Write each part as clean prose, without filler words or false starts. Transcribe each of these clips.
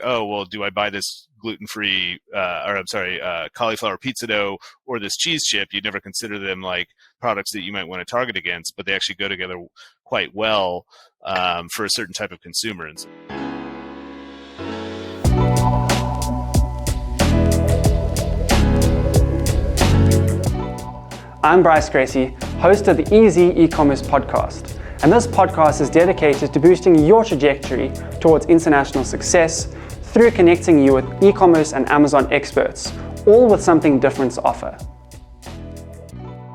oh, well, do I buy this gluten-free, cauliflower pizza dough or this cheese chip? You'd never consider them like products that you might want to target against, but they actually go together quite well for a certain type of consumer. And so, I'm Bryce Gracie, host of the ZEE e-commerce podcast, and this podcast is dedicated to boosting your trajectory towards international success through connecting you with e-commerce and Amazon experts, all with something different to offer.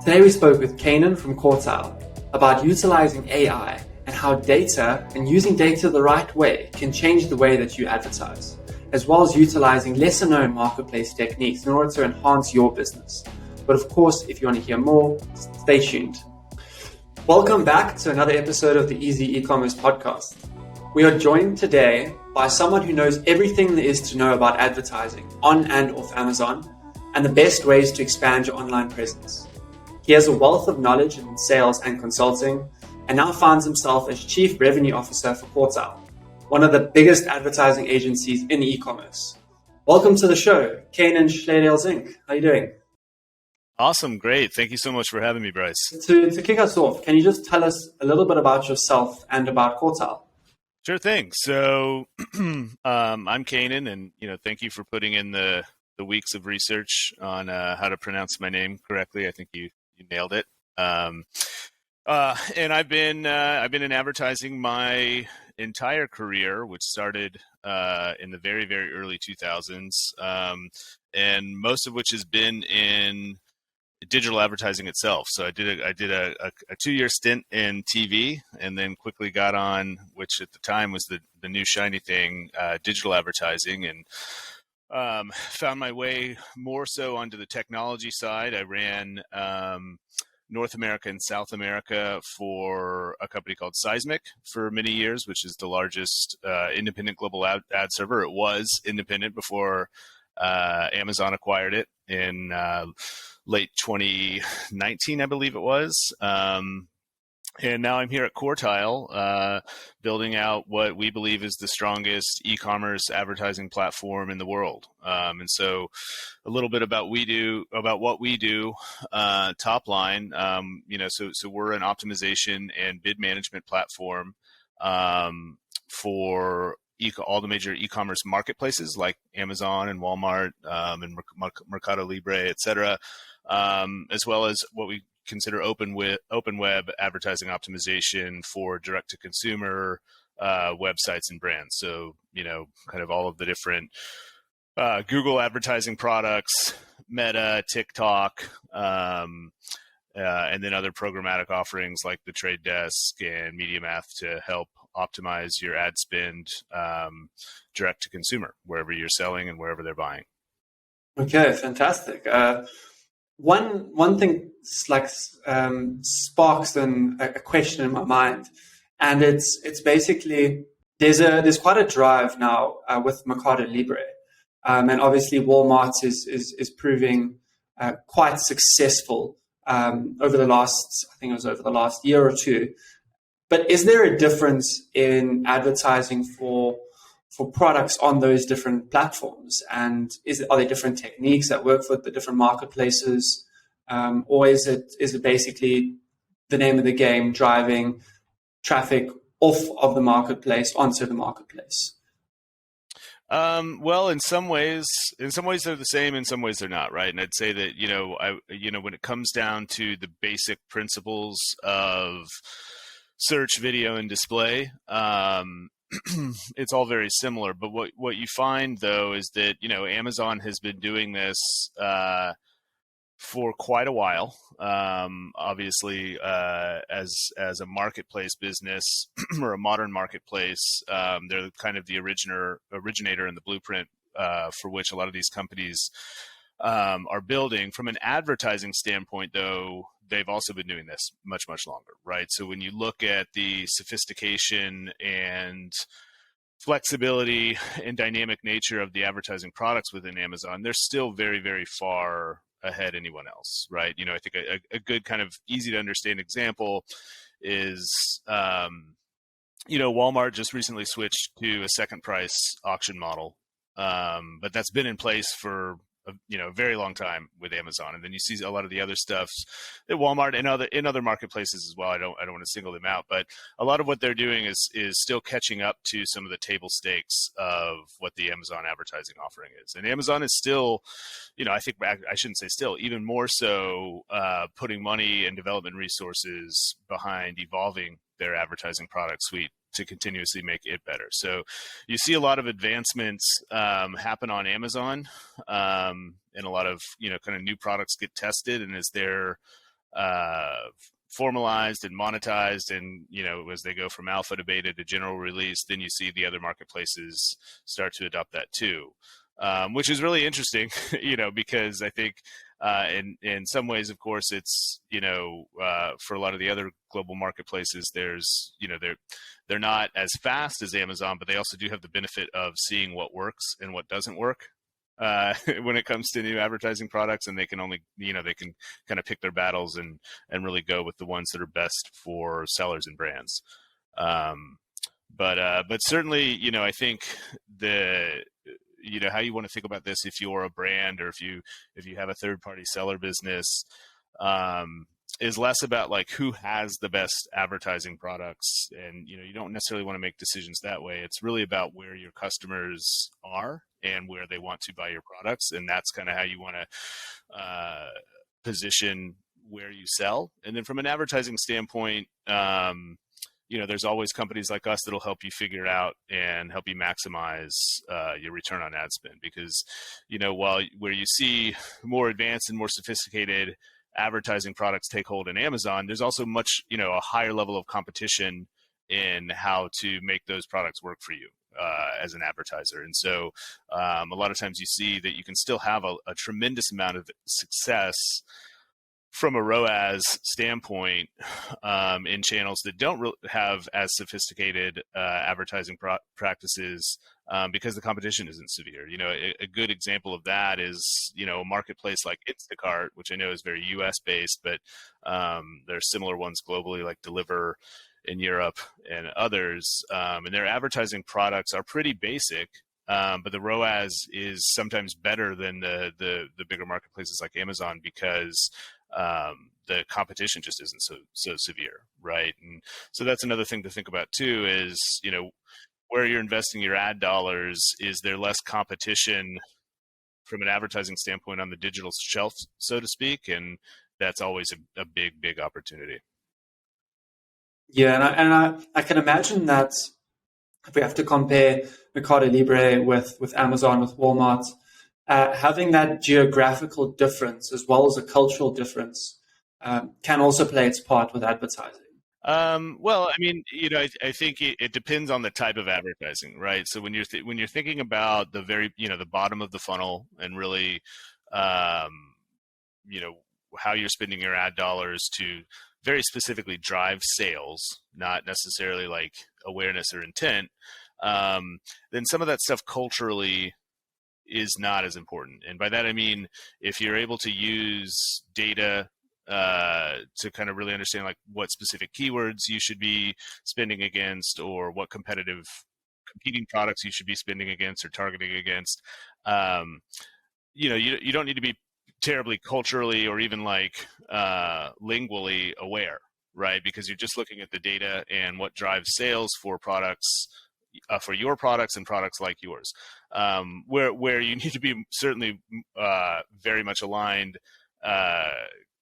Today we spoke with Kanan from Quartile about utilizing AI and how data and using data the right way can change the way that you advertise, as well as utilizing lesser known marketplace techniques in order to enhance your business. But of course, if you want to hear more, stay tuned. Welcome back to another episode of the ZEE e-commerce podcast. We are joined today by someone who knows everything there is to know about advertising on and off Amazon and the best ways to expand your online presence. He has a wealth of knowledge in sales and consulting and now finds himself as Chief Revenue Officer for Quartile, one of the biggest advertising agencies in e-commerce. Welcome to the show, Canaan Schladale-Zink. How are you doing? awesome. Great. Thank you so much for having me, Bryce. To kick us off, can you just tell us a little bit about yourself and about Quartile? Sure thing. So I'm Kanan, and thank you for putting in the weeks of research on how to pronounce my name correctly. I think you nailed it. And I've been in advertising my entire career, which started in the very, very early 2000s, and most of which has been in digital advertising itself. So I did a 2-year stint in TV, and then quickly got on, which at the time was the new shiny thing, digital advertising, and found my way more so onto the technology side. I ran North America and South America for a company called Seismic for many years, which is the largest independent global ad server. It was independent before Amazon acquired it in late 2019, I believe it was. And now I'm here at Quartile, building out what we believe is the strongest e-commerce advertising platform in the world. And so a little bit about what we do, top line, so we're an optimization and bid management platform for all the major e-commerce marketplaces like Amazon and Walmart and Mercado Libre, et cetera, as well as what we consider open web advertising optimization for direct-to-consumer websites and brands. So, kind of all of the different Google advertising products, Meta, TikTok, and then other programmatic offerings like the Trade Desk and MediaMath to help optimize your ad spend direct to consumer, wherever you're selling and wherever they're buying. Okay, fantastic. One thing sparks a question in my mind, and it's basically there's quite a drive now with Mercado Libre, and obviously Walmart is proving quite successful over the last year or two. But is there a difference in advertising for products on those different platforms? And are there different techniques that work for the different marketplaces? Or is it basically the name of the game, driving traffic off of the marketplace onto the marketplace? Well, in some ways they're the same. In some ways they're not, right? And I'd say that when it comes down to the basic principles of search, video, and display, it's all very similar. But what you find though is that Amazon has been doing this for quite a while. Obviously, as a marketplace business or a modern marketplace, they're kind of the originator and the blueprint for which a lot of these companies are building. From an advertising standpoint, though, they've also been doing this much, much longer, right? So when you look at the sophistication and flexibility and dynamic nature of the advertising products within Amazon, they're still very, very far ahead anyone else, right? I think a good kind of easy to understand example is Walmart just recently switched to a second price auction model, but that's been in place for a very long time with Amazon. And then you see a lot of the other stuff at Walmart and other marketplaces as well. I don't want to single them out, but a lot of what they're doing is still catching up to some of the table stakes of what the Amazon advertising offering is. And Amazon is still, I think I shouldn't say still, even more so, putting money and development resources behind evolving their advertising product suite to continuously make it better. So you see a lot of advancements happen on Amazon, and a lot of kind of new products get tested, and as they're formalized and monetized, and as they go from alpha to beta to general release, then you see the other marketplaces start to adopt that too, which is really interesting, because I think in some ways, of course, it's for a lot of the other global marketplaces, there's they're not as fast as Amazon, but they also do have the benefit of seeing what works and what doesn't work when it comes to new advertising products, and they can only they can kind of pick their battles and really go with the ones that are best for sellers and brands. But certainly, I think how you want to think about this if you're a brand or if you have a third-party seller business, is less about like who has the best advertising products, and you don't necessarily want to make decisions that way. It's really about where your customers are and where they want to buy your products, and that's kind of how you want to position where you sell. And then from an advertising standpoint, there's always companies like us that'll help you figure it out and help you maximize your return on ad spend. Because, where you see more advanced and more sophisticated advertising products take hold in Amazon, there's also much, a higher level of competition in how to make those products work for you as an advertiser. And so a lot of times you see that you can still have a tremendous amount of success from a ROAS standpoint in channels that don't have as sophisticated advertising practices, because the competition isn't severe. A good example of that is, a marketplace like Instacart, which I know is very US based, but there are similar ones globally like Deliver in Europe and others. And their advertising products are pretty basic, but the ROAS is sometimes better than the bigger marketplaces like Amazon, because the competition just isn't so severe, right? And so that's another thing to think about too, is where you're investing your ad dollars, is there less competition from an advertising standpoint on the digital shelf, so to speak? And that's always a big opportunity. Yeah, and I can imagine that if we have to compare Mercado Libre with Amazon, with Walmart, having that geographical difference as well as a cultural difference can also play its part with advertising. Well, I mean, I think it depends on the type of advertising, right? So when you're thinking about the very, the bottom of the funnel, and really, how you're spending your ad dollars to very specifically drive sales, not necessarily like awareness or intent, then some of that stuff culturally is not as important. And by that, I mean, if you're able to use data to kind of really understand like what specific keywords you should be spending against, or what competitive competing products you should be spending against or targeting against, you don't need to be terribly culturally or even like lingually aware, right? Because you're just looking at the data and what drives sales for products, for your products and products like yours. Where you need to be certainly very much aligned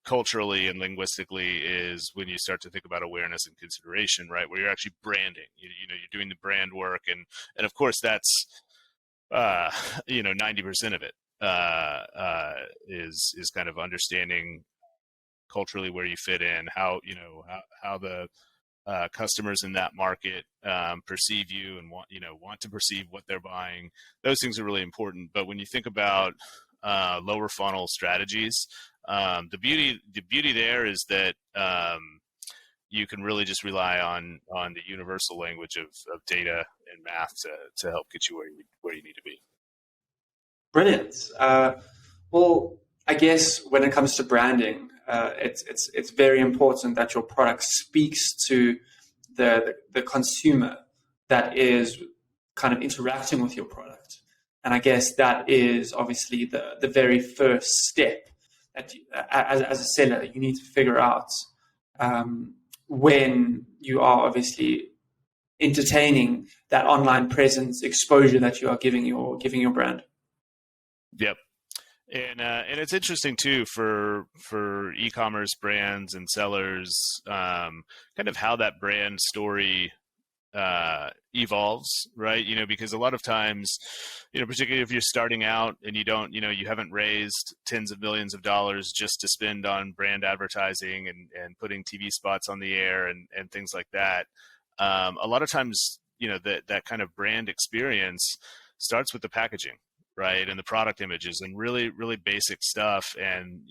culturally and linguistically is when you start to think about awareness and consideration, right? Where you're actually branding, you're doing the brand work, and of course that's 90% of it is kind of understanding culturally where you fit in, how the customers in that market perceive you and want to perceive what they're buying. Those things are really important. But when you think about lower funnel strategies, the beauty there is that you can really just rely on the universal language of data and math to help get you where you need to be. Brilliant. Well, I guess when it comes to branding, it's very important that your product speaks to the consumer that is kind of interacting with your product. And I guess that is obviously the very first step that you, as a seller, you need to figure out when you are obviously entertaining that online presence exposure that you are giving your brand. Yep. And it's interesting too for e-commerce brands and sellers, kind of how that brand story evolves, right? Because a lot of times, particularly if you're starting out and you haven't raised tens of millions of dollars just to spend on brand advertising and putting TV spots on the air and things like that. A lot of times, that kind of brand experience starts with the packaging, right? And the product images and really, really basic stuff. And,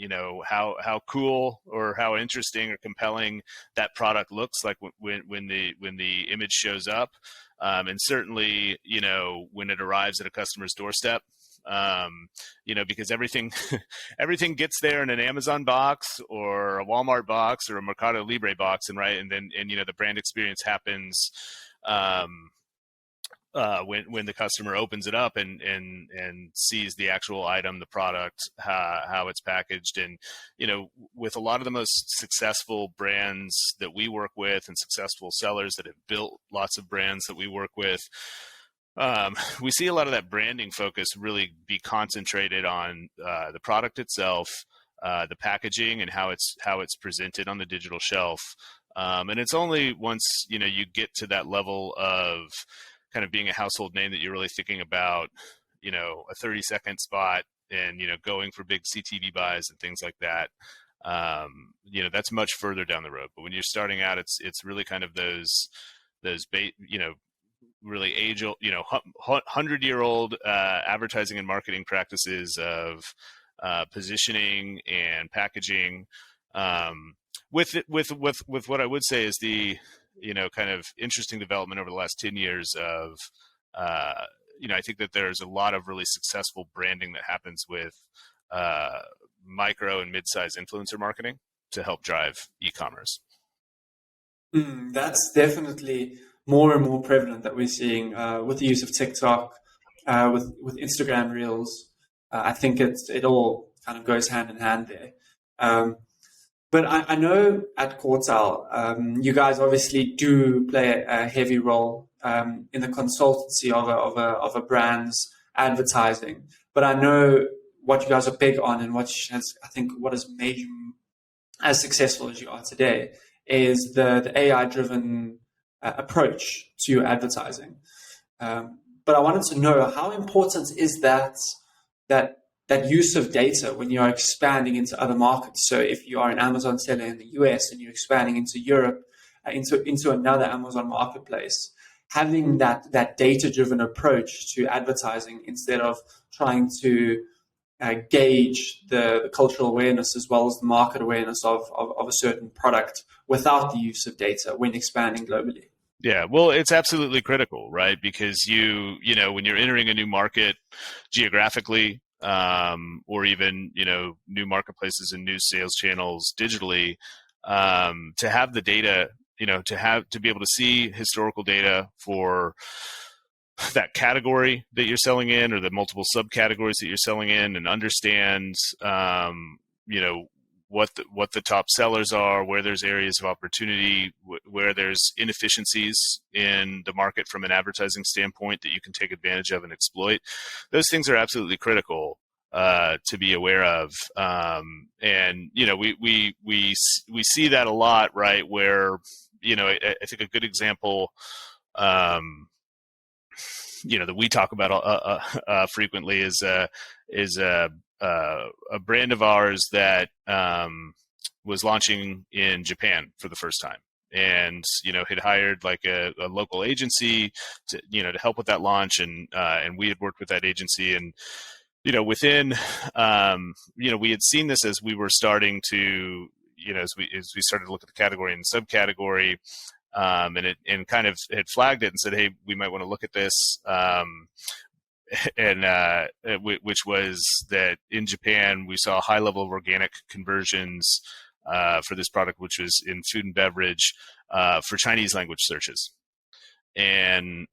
how cool or how interesting or compelling that product looks like when the image shows up. And certainly, when it arrives at a customer's doorstep, because everything gets there in an Amazon box or a Walmart box or a Mercado Libre box. And then the brand experience happens, when the customer opens it up and sees the actual item, the product, how it's packaged. And, with a lot of the most successful brands that we work with and successful sellers that have built lots of brands that we work with, we see a lot of that branding focus really be concentrated on the product itself, the packaging, and how it's presented on the digital shelf. And it's only once, you get to that level of kind of being a household name that you're really thinking about, a 30-second spot and, going for big CTV buys and things like that. That's much further down the road. But when you're starting out, it's really kind of those really age-old, 100-year-old advertising and marketing practices of positioning and packaging. With what I would say is the kind of interesting development over the last 10 years of, I think that there's a lot of really successful branding that happens with micro and mid-size influencer marketing to help drive e-commerce. That's definitely more and more prevalent that we're seeing with the use of TikTok, with Instagram Reels. I think it all kind of goes hand in hand there. But I know at Quartile, you guys obviously do play a heavy role in the consultancy of a brand's advertising. But I know what you guys are big on and what has made you as successful as you are today is the AI-driven approach to your advertising. But I wanted to know, how important is that use of data when you are expanding into other markets? So if you are an Amazon seller in the US and you're expanding into Europe, into another Amazon marketplace, having that data-driven approach to advertising instead of trying to gauge the cultural awareness as well as the market awareness of a certain product without the use of data when expanding globally. Yeah, well, it's absolutely critical, right? Because when you're entering a new market geographically, or even, new marketplaces and new sales channels digitally, to have the data, to be able to see historical data for that category that you're selling in or the multiple subcategories that you're selling in, and understand, what the top sellers are, where there's areas of opportunity, where there's inefficiencies in the market from an advertising standpoint that you can take advantage of and exploit. Those things are absolutely critical to be aware of. And we see that a lot, right? Where I think a good example, that we talk about frequently is a brand of ours that was launching in Japan for the first time, and had hired like a local agency to help with that launch, and we had worked with that agency, and within we had seen this as we were starting to as we started to look at the category and subcategory, and kind of had flagged it and said, hey, we might want to look at this. Which was that in Japan, we saw a high level of organic conversions for this product, which was in food and beverage. for Chinese language searches. And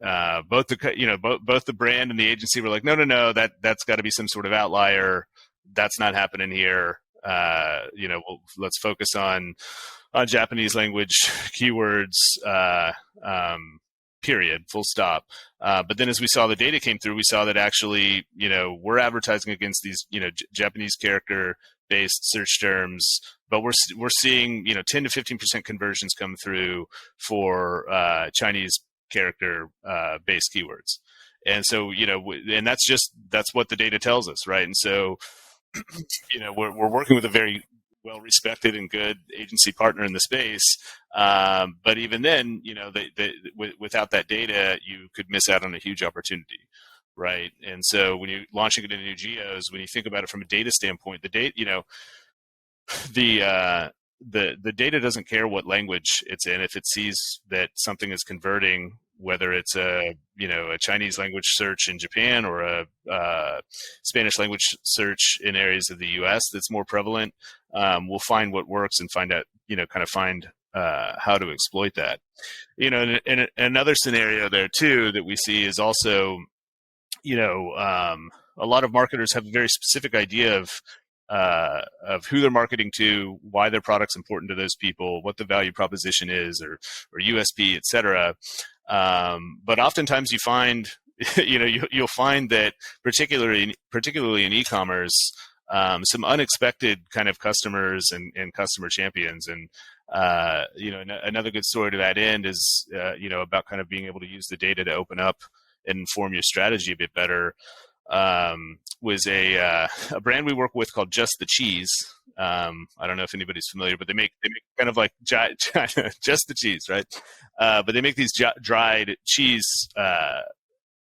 both the brand and the agency were like, no, that's got to be some sort of outlier. That's not happening here. Let's focus on Japanese language keywords. Period. Full stop. But then as we saw the data came through, we saw that actually, we're advertising against these, Japanese character-based search terms, but we're seeing, 10 to 15% conversions come through for Chinese character-based keywords. And so, and that's what the data tells us, right? And so, we're working with a very well-respected and good agency partner in the space. But even then, without that data, you could miss out on a huge opportunity, right? And so when you're launching it into new geos, when you think about it from a data standpoint, the data doesn't care what language it's in. If it sees that something is converting, whether it's a Chinese language search in Japan or a Spanish language search in areas of the U.S. that's more prevalent, we'll find what works and find out, find how to exploit that. And another scenario there too that we see is also, a lot of marketers have a very specific idea of who they're marketing to, why their product's important to those people, what the value proposition is, or USP, et cetera. But oftentimes you find, you'll find that particularly in e-commerce, some unexpected kind of customers and customer champions. And, another good story to that end is, about kind of being able to use the data to open up and inform your strategy a bit better. Was a brand we work with called Just the Cheese. I don't know if anybody's familiar, but they make kind of like just the cheese, right? But they make these dried cheese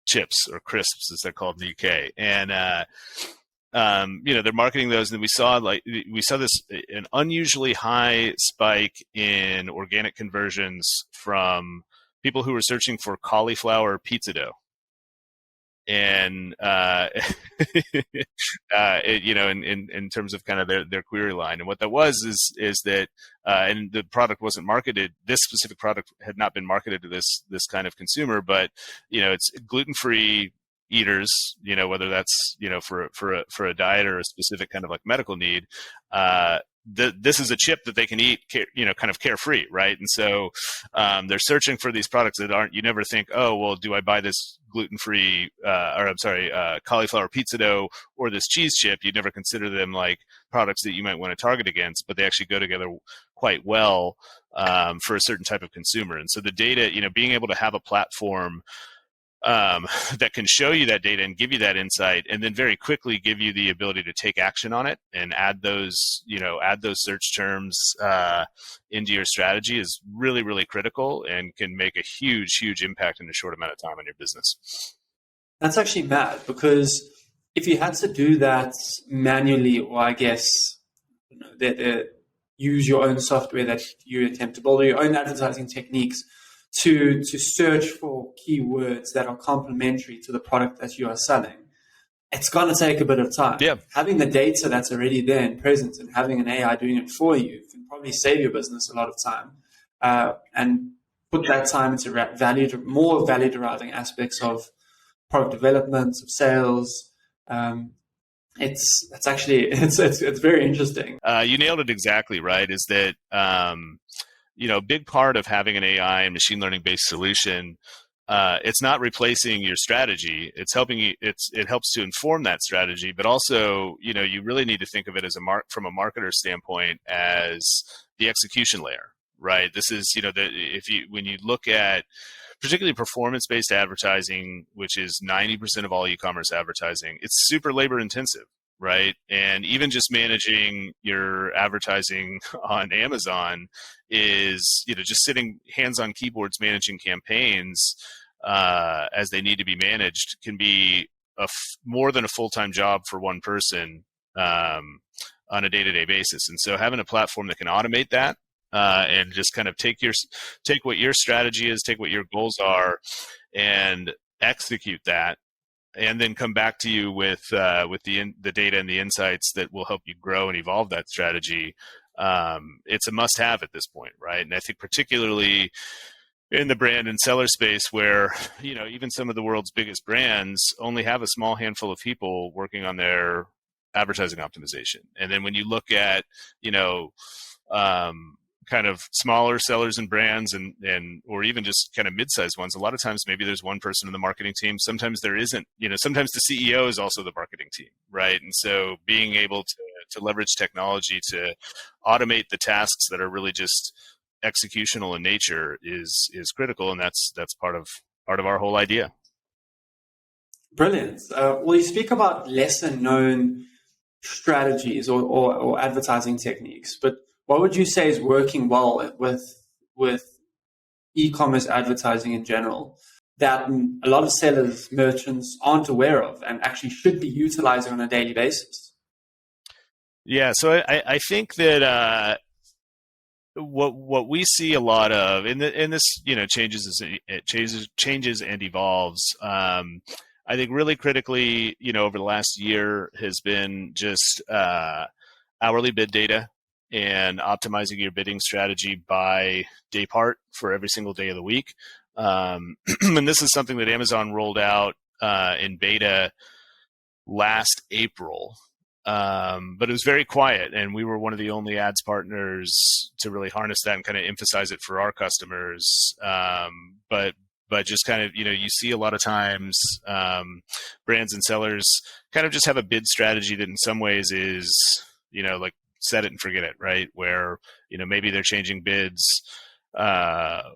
chips or crisps, as they're called in the UK. And they're marketing those, and we saw this an unusually high spike in organic conversions from people who were searching for cauliflower pizza dough. And in terms of kind of their query line, and what that was is that and the product wasn't marketed. This specific product had not been marketed to this kind of consumer, but it's gluten-free eaters. Whether that's for a diet or a specific kind of like medical need. This is a chip that they can eat, kind of carefree, right? And so they're searching for these products that aren't. You never think, oh, well, do I buy this gluten-free, cauliflower pizza dough or this cheese chip? You'd never consider them like products that you might want to target against, but they actually go together quite well for a certain type of consumer. And so the data, being able to have a platform that can show you that data and give you that insight, and then very quickly give you the ability to take action on it and add those search terms into your strategy is really, really critical and can make a huge, huge impact in a short amount of time on your business. That's actually mad, because if you had to do that manually, or I guess use your own software that you attempt to build, or your own advertising techniques to search for keywords that are complementary to the product that you are selling, it's going to take a bit of time. Yeah. Having the data that's already there and present, and having an AI doing it for you can probably save your business a lot of time, and put that time into more value-deriving aspects of product development, of sales. It's very interesting. You nailed it exactly, right? Is that a big part of having an AI and machine learning based solution, it's not replacing your strategy. It's helping you. It helps to inform that strategy, but also, you really need to think of it as from a marketer standpoint as the execution layer, right? This is, when you look at particularly performance based advertising, which is 90% of all e-commerce advertising, it's super labor intensive. Right. And even just managing your advertising on Amazon is, just sitting hands on keyboards, managing campaigns as they need to be managed can be more than a full-time job for one person on a day-to-day basis. And so having a platform that can automate that and just kind of take what your strategy is, take what your goals are, and execute that, and then come back to you with the data and the insights that will help you grow and evolve that strategy, it's a must-have at this point, right? And I think particularly in the brand and seller space where, even some of the world's biggest brands only have a small handful of people working on their advertising optimization. And then when you look at, kind of smaller sellers and brands and or even just kind of mid-sized ones, a lot of times maybe there's one person in the marketing team. Sometimes there isn't, sometimes the CEO is also the marketing team, right? And so being able to leverage technology to automate the tasks that are really just executional in nature is critical, and that's part of our whole idea. Brilliant. Well, you speak about lesser known strategies or advertising techniques, but what would you say is working well with e-commerce advertising in general that a lot of sellers, merchants aren't aware of and actually should be utilizing on a daily basis? Yeah, so I think that what we see a lot of, and this changes and evolves. I think really critically, over the last year has been just hourly bid data and optimizing your bidding strategy by day part for every single day of the week. And this is something that Amazon rolled out in beta last April. But it was very quiet, and we were one of the only ads partners to really harness that and kind of emphasize it for our customers. But just kind of, you see a lot of times brands and sellers kind of just have a bid strategy that in some ways is, like set it and forget it, right? Where, maybe they're changing bids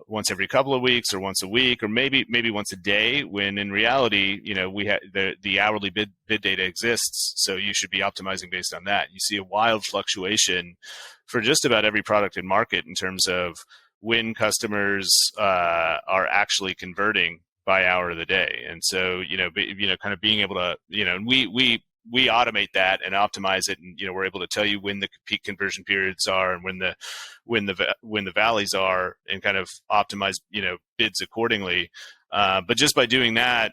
once every couple of weeks or once a week or maybe once a day, when in reality, we have the hourly bid data exists. So you should be optimizing based on that. You see a wild fluctuation for just about every product in market in terms of when customers are actually converting by hour of the day. And so, kind of being able to, and we automate that and optimize it, and we're able to tell you when the peak conversion periods are and when the valleys are, and kind of optimize bids accordingly. But just by doing that,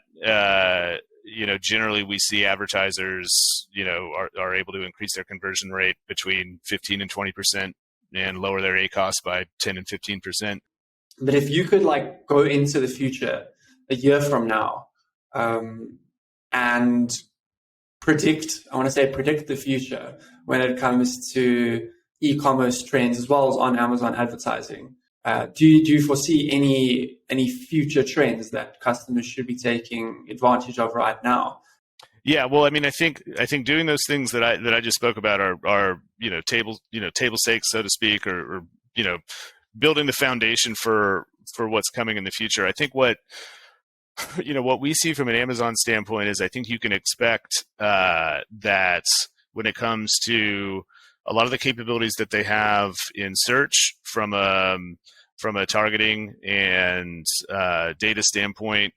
generally we see advertisers are able to increase their conversion rate between 15 and 20% and lower their ACoS by 10 and 15%. But if you could go into the future a year from now and predict the future when it comes to e-commerce trends as well as on Amazon advertising, do you foresee any future trends that customers should be taking advantage of right now? Yeah, well, I mean, I think doing those things that I just spoke about are table stakes, so to speak, or building the foundation for what's coming in the future. I think what we see from an Amazon standpoint is I think you can expect that when it comes to a lot of the capabilities that they have in search from a targeting and data standpoint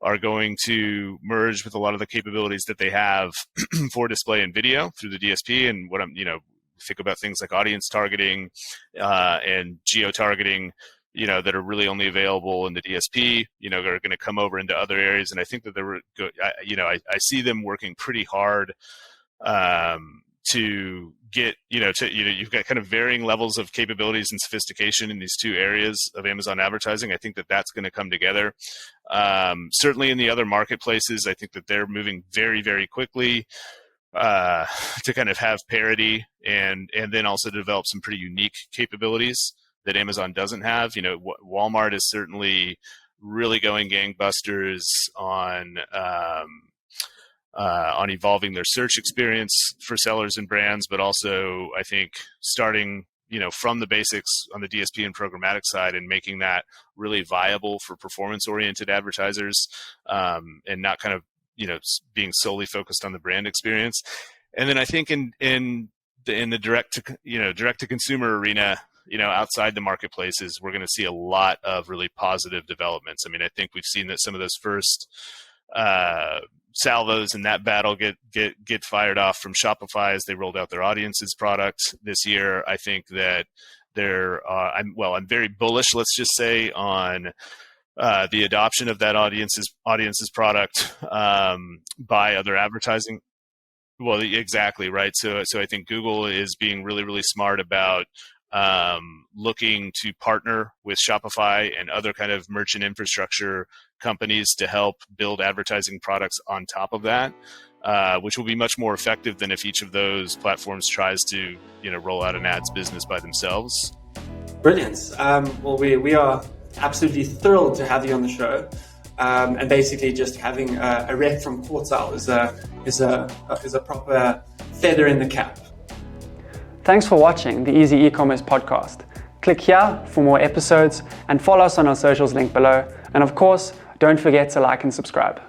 are going to merge with a lot of the capabilities that they have for display and video through the DSP. And what I'm, think about things like audience targeting and geo-targeting, that are really only available in the DSP, are going to come over into other areas. And I think that I see them working pretty hard to get, you've got kind of varying levels of capabilities and sophistication in these two areas of Amazon advertising. I think that that's going to come together. Certainly in the other marketplaces, I think that they're moving very, very quickly to kind of have parity and then also develop some pretty unique capabilities that Amazon doesn't have. Walmart is certainly really going gangbusters on evolving their search experience for sellers and brands, but also I think starting from the basics on the DSP and programmatic side and making that really viable for performance-oriented advertisers, and not kind of being solely focused on the brand experience. And then I think in the direct to consumer arena, outside the marketplaces, we're going to see a lot of really positive developments. I mean, I think we've seen that some of those first salvos in that battle get fired off from Shopify as they rolled out their audiences product this year. I think that I'm very bullish, let's just say, on the adoption of that audiences product by other advertising. Well, exactly right. So I think Google is being really, really smart about looking to partner with Shopify and other kind of merchant infrastructure companies to help build advertising products on top of that, which will be much more effective than if each of those platforms tries to, roll out an ads business by themselves. Brilliant. Well, we are absolutely thrilled to have you on the show. And basically, just having a rep from Quartile is a proper feather in the cap. Thanks for watching the Easy E-commerce podcast. Click here for more episodes and follow us on our socials link below. And of course, don't forget to like and subscribe.